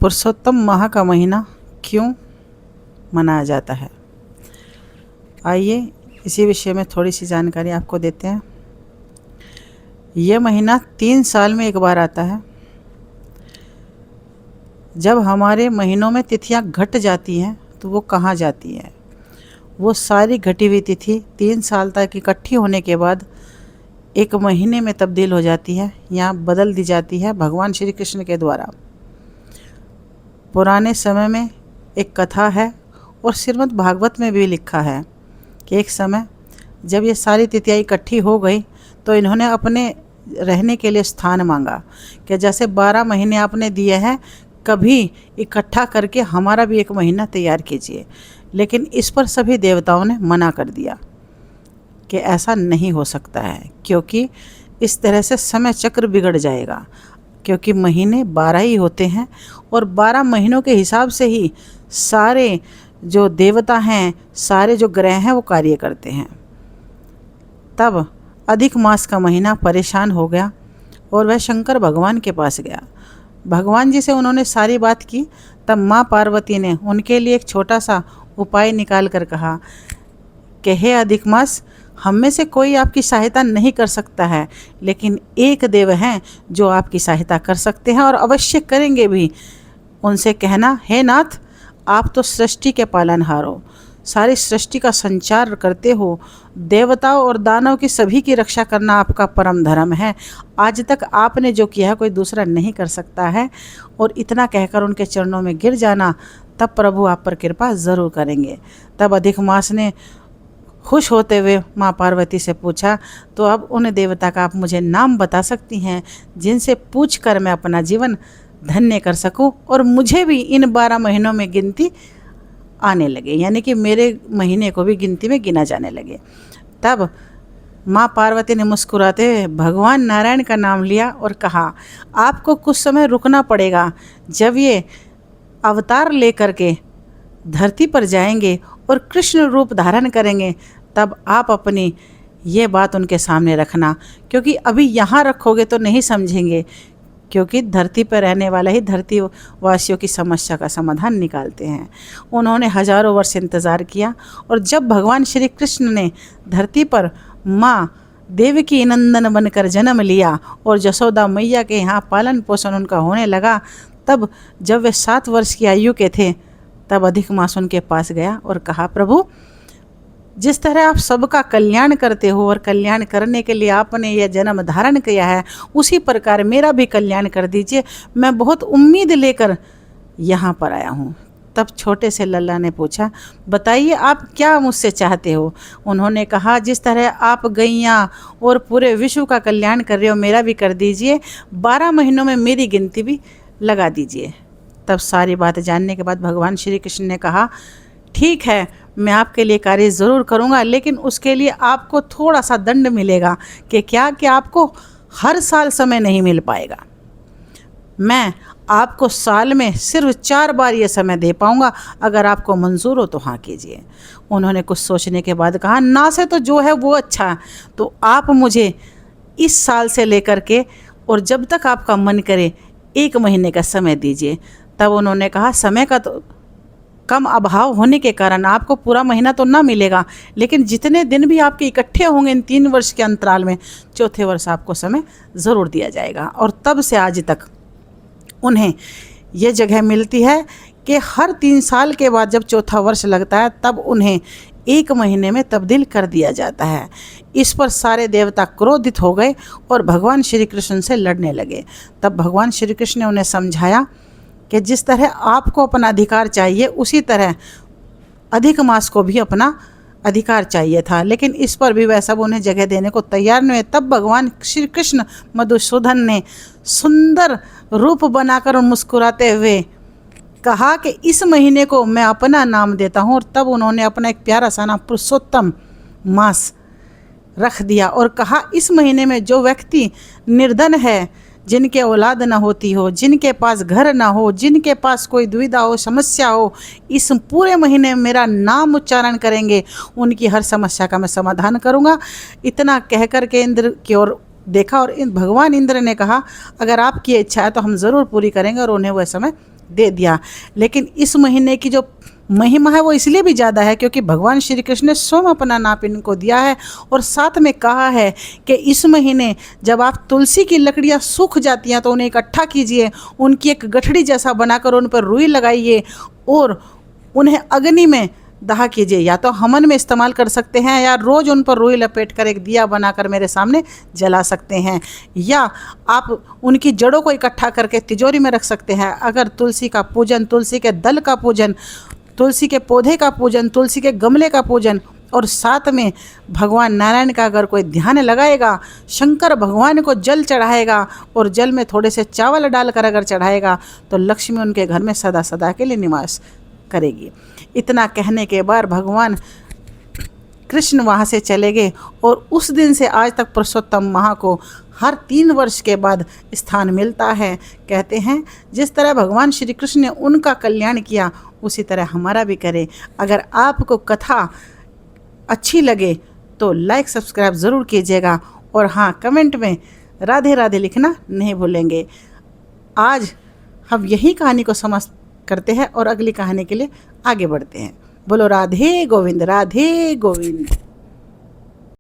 पुरुषोत्तम माह का महीना क्यों मनाया जाता है? आइए इसी विषय में थोड़ी सी जानकारी आपको देते हैं। यह महीना 3 साल में एक बार आता है। जब हमारे महीनों में तिथियां घट जाती हैं तो वो कहाँ जाती हैं? वो सारी घटी हुई तिथि 3 साल तक इकट्ठी होने के बाद एक महीने में तब्दील हो जाती है या बदल दी जाती है भगवान श्री कृष्ण के द्वारा। पुराने समय में एक कथा है और श्रीमद् भागवत में भी लिखा है कि एक समय जब ये सारी तिथियां इकट्ठी हो गई तो इन्होंने अपने रहने के लिए स्थान मांगा कि जैसे 12 महीने आपने दिए हैं, कभी इकट्ठा करके हमारा भी एक महीना तैयार कीजिए। लेकिन इस पर सभी देवताओं ने मना कर दिया कि ऐसा नहीं हो सकता है, क्योंकि इस तरह से समय चक्र बिगड़ जाएगा। क्योंकि महीने 12 ही होते हैं और 12 महीनों के हिसाब से ही सारे जो देवता हैं, सारे जो ग्रह हैं वो कार्य करते हैं। तब अधिक मास का महीना परेशान हो गया और वह शंकर भगवान के पास गया। भगवान जी से उन्होंने सारी बात की। तब माँ पार्वती ने उनके लिए एक छोटा सा उपाय निकाल कर कहा कि हे अधिक मास, हम में से कोई आपकी सहायता नहीं कर सकता है, लेकिन एक देव हैं जो आपकी सहायता कर सकते हैं और अवश्य करेंगे भी। उनसे कहना, हे नाथ, आप तो सृष्टि के पालनहार हो, सारी सृष्टि का संचार करते हो, देवताओं और दानव की सभी की रक्षा करना आपका परम धर्म है। आज तक आपने जो किया है कोई दूसरा नहीं कर सकता है। और इतना कहकर उनके चरणों में गिर जाना, तब प्रभु आप पर कृपा ज़रूर करेंगे। तब अधिक मास ने खुश होते हुए माँ पार्वती से पूछा, तो अब उन देवता का आप मुझे नाम बता सकती हैं जिनसे पूछकर मैं अपना जीवन धन्य कर सकूं और मुझे भी इन 12 महीनों में गिनती आने लगे, यानी कि मेरे महीने को भी गिनती में गिना जाने लगे। तब माँ पार्वती ने मुस्कुराते हुए भगवान नारायण का नाम लिया और कहा, आपको कुछ समय रुकना पड़ेगा। जब ये अवतार लेकर के धरती पर जाएंगे और कृष्ण रूप धारण करेंगे, तब आप अपनी ये बात उनके सामने रखना, क्योंकि अभी यहाँ रखोगे तो नहीं समझेंगे, क्योंकि धरती पर रहने वाला ही धरती वासियों की समस्या का समाधान निकालते हैं। उन्होंने हजारों वर्ष इंतज़ार किया और जब भगवान श्री कृष्ण ने धरती पर माँ देवकी नंदन बनकर जन्म लिया और जसोदा मैया के यहाँ पालन पोषण उनका होने लगा, तब जब वे 7 वर्ष की आयु के थे, तब अधिक मास उनके पास गया और कहा, प्रभु, जिस तरह आप सबका कल्याण करते हो और कल्याण करने के लिए आपने यह जन्म धारण किया है, उसी प्रकार मेरा भी कल्याण कर दीजिए। मैं बहुत उम्मीद लेकर यहाँ पर आया हूँ। तब छोटे से लल्ला ने पूछा, बताइए आप क्या मुझसे चाहते हो? उन्होंने कहा, जिस तरह आप गैया और पूरे विश्व का कल्याण कर रहे हो, मेरा भी कर दीजिए। 12 महीनों में मेरी गिनती भी लगा दीजिए। तब सारी बात जानने के बाद भगवान श्री कृष्ण ने कहा, ठीक है, मैं आपके लिए कार्य ज़रूर करूँगा, लेकिन उसके लिए आपको थोड़ा सा दंड मिलेगा। कि आपको हर साल समय नहीं मिल पाएगा। मैं आपको साल में सिर्फ 4 बार ये समय दे पाऊँगा। अगर आपको मंजूर हो तो हाँ कीजिए। उन्होंने कुछ सोचने के बाद कहा, ना से तो जो है वो अच्छा है, तो आप मुझे इस साल से लेकर के और जब तक आपका मन करे 1 महीने का समय दीजिए। तब उन्होंने कहा, समय का तो कम अभाव होने के कारण आपको पूरा महीना तो ना मिलेगा, लेकिन जितने दिन भी आपके इकट्ठे होंगे इन 3 वर्ष के अंतराल में, 4थे वर्ष आपको समय ज़रूर दिया जाएगा। और तब से आज तक उन्हें ये जगह मिलती है कि हर 3 साल के बाद जब 4था वर्ष लगता है, तब उन्हें 1 महीने में तब्दील कर दिया जाता है। इस पर सारे देवता क्रोधित हो गए और भगवान श्री कृष्ण से लड़ने लगे। तब भगवान श्री कृष्ण ने उन्हें समझाया कि जिस तरह आपको अपना अधिकार चाहिए, उसी तरह अधिक मास को भी अपना अधिकार चाहिए था, लेकिन इस पर भी वह सब उन्हें जगह देने को तैयार नहीं हुए। तब भगवान श्री कृष्ण मधुसूदन ने सुंदर रूप बनाकर मुस्कुराते हुए कहा कि इस महीने को मैं अपना नाम देता हूँ। और तब उन्होंने अपना एक प्यारा सा नाम पुरुषोत्तम मास रख दिया और कहा, इस महीने में जो व्यक्ति निर्धन है, जिनके औलाद ना होती हो, जिनके पास घर ना हो, जिनके पास कोई दुविधा हो, समस्या हो, इस पूरे महीने मेरा नाम उच्चारण करेंगे, उनकी हर समस्या का मैं समाधान करूंगा। इतना कहकर के इंद्र की ओर देखा और भगवान इंद्र ने कहा, अगर आपकी इच्छा है तो हम ज़रूर पूरी करेंगे। और उन्हें वह समय दे दिया। लेकिन इस महीने की जो महिमा है वो इसलिए भी ज़्यादा है क्योंकि भगवान श्री कृष्ण ने स्वयं अपना नाप इनको दिया है और साथ में कहा है कि इस महीने जब आप तुलसी की लकड़ियाँ सूख जाती हैं तो उन्हें इकट्ठा कीजिए, उनकी एक गठड़ी जैसा बनाकर उन पर रुई लगाइए और उन्हें अग्नि में दाह कीजिए। या तो हवन में इस्तेमाल कर सकते हैं या रोज़ उन पर रुई लपेट कर एक दिया बनाकर मेरे सामने जला सकते हैं, या आप उनकी जड़ों को इकट्ठा करके तिजोरी में रख सकते हैं। अगर तुलसी का पूजन, तुलसी के दल का पूजन, तुलसी के पौधे का पूजन, तुलसी के गमले का पूजन और साथ में भगवान नारायण का अगर कोई ध्यान लगाएगा, शंकर भगवान को जल चढ़ाएगा और जल में थोड़े से चावल डालकर अगर चढ़ाएगा तो लक्ष्मी उनके घर में सदा सदा के लिए निवास करेगी। इतना कहने के बाद भगवान कृष्ण वहाँ से चले गए और उस दिन से आज तक पुरुषोत्तम माह को हर 3 वर्ष के बाद स्थान मिलता है। कहते हैं जिस तरह भगवान श्री कृष्ण ने उनका कल्याण किया उसी तरह हमारा भी करें। अगर आपको कथा अच्छी लगे तो लाइक सब्सक्राइब ज़रूर कीजिएगा और हाँ, कमेंट में राधे राधे लिखना नहीं भूलेंगे। आज हम यही कहानी को समाप्त करते हैं और अगली कहानी के लिए आगे बढ़ते हैं। बोलो राधे गोविंद, राधे गोविंद।